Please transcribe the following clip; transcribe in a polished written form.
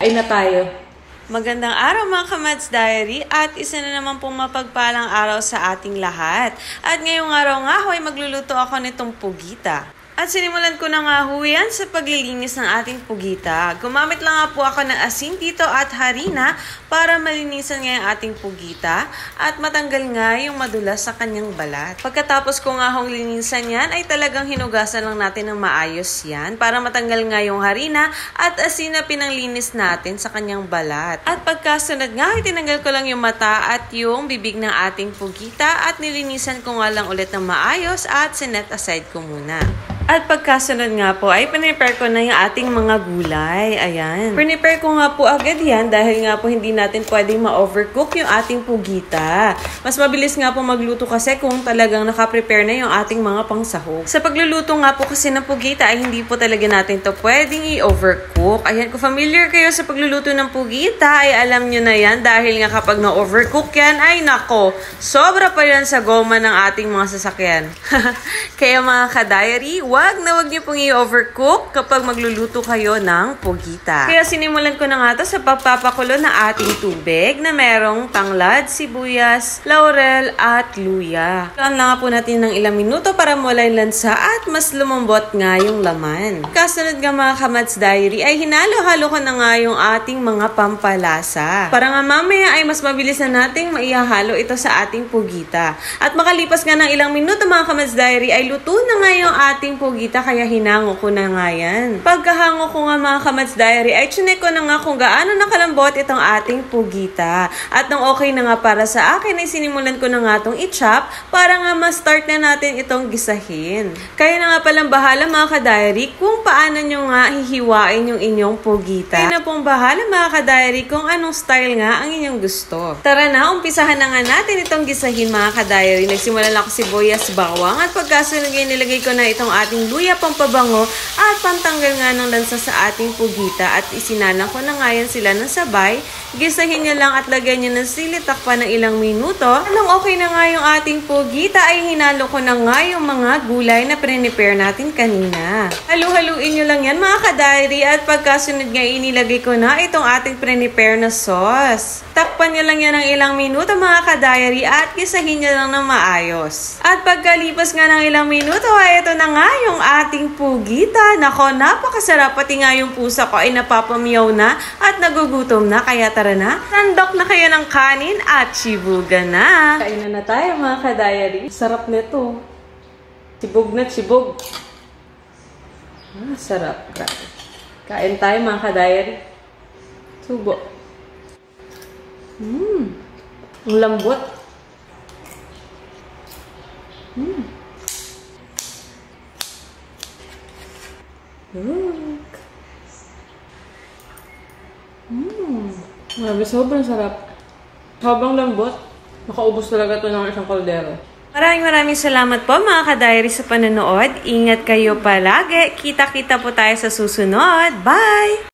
Ay na tayo. Magandang araw mga Kamads Diary at isa na naman pong mapagpalang araw sa ating lahat. At ngayong araw nga ho ay magluluto ako nitong pugita. At sinimulan ko na nga ho yan sa paglilinis ng ating pugita. Gumamit lang nga po ako ng asin dito at harina para malinisan nga yung ating pugita at matanggal nga yung madulas sa kanyang balat. Pagkatapos ko nga hong linisan yan ay talagang hinugasan lang natin ng maayos yan para matanggal nga yung harina at asin na pinanglinis natin sa kanyang balat. At pagkasunod nga ay tinanggal ko lang yung mata at yung bibig ng ating pugita at nilinisan ko nga lang ulit ng maayos at sinet aside ko muna. At pagkasunod nga po ay pinipare ko na yung ating mga gulay. Ayan. Pinipare ko nga po agad yan dahil nga po hindi natin pwedeng ma-overcook yung ating pugita. Mas mabilis nga po magluto kasi kung talagang nakaprepare na yung ating mga pangsahog. Sa pagluluto nga po kasi ng pugita ay hindi po talaga natin to pwedeng i-overcook. Ayan, kung familiar kayo sa pagluluto ng pugita ay alam nyo na yan dahil nga kapag na-overcook yan ay nako, sobra pa yan sa goma ng ating mga sasakyan. Kaya mga ka-diary, wag niyo pong i-overcook kapag magluluto kayo ng pugita. Kaya sinimulan ko na nga to sa pagpapakulo ng ating tubig na merong tanglad, sibuyas, laurel at luya. Kulaan lang nga po natin ng ilang minuto para mawala yung lansa at mas lumambot nga yung laman. Kasunod nga mga Kamads Diary ay hinalo-halo ko na nga yung ating mga pampalasa. Para nga mamaya ay mas mabilis na nating maihahalo ito sa ating pugita. At makalipas nga ng ilang minuto mga Kamads Diary ay luto na nga yung ating pugita kaya hinango ko na nga yan. Pagkahango ko nga mga Kamads Diary ay chinek ko na nga kung gaano nakalambot itong ating pugita. At nung okay na nga para sa akin ay sinimulan ko na nga itong i-chop para nga ma-start na natin itong gisahin. Kaya na nga palang bahala mga ka-diary kung paano nyo nga hihiwain yung inyong pugita. Kaya na pong bahala mga ka-diary kung anong style nga ang inyong gusto. Tara na, umpisahan na nga natin itong gisahin mga ka-diary. Nagsimulan ako sibuyas, bawang at pagkasunod nilagay ko na itong ating luya pampabango at pantanggal nga ng lansa sa ating pugita at isinalang ko na nga yan sila ng sabay. Gisahin nyo lang at lagyan nyo ng sili, takpan ng ilang minuto. Nung okay na nga yung ating pugita ay hinalo ko na nga yung mga gulay na prepare natin kanina. Halu-haluin nyo lang yan mga ka-diary at pagkasunod nga inilagay ko na itong ating prepare na sauce. Takpan nyo lang yan ng ilang minuto mga ka-diary at gisahin nyo lang ng maayos. At pagkalipas nga ng ilang minuto ay ito na nga yung ating pugita. Nako, napakasarap. Pati nga yung pusa ko ay napapamiyaw na at nagugutom na. Kaya tara na, sandok na kayo ng kanin at chibugan na. Kain na tayo mga ka-diary. Sarap nito. Chibog na chibog. Sarap. Kain tayo mga ka-diary. Subo. Ang lambot. Grabe, sobrang sarap. Habang lambot, nakaubos talaga ito ng isang kaldero. Maraming salamat po mga ka-diary sa panonood. Ingat kayo palagi. Kita-kita po tayo sa susunod. Bye!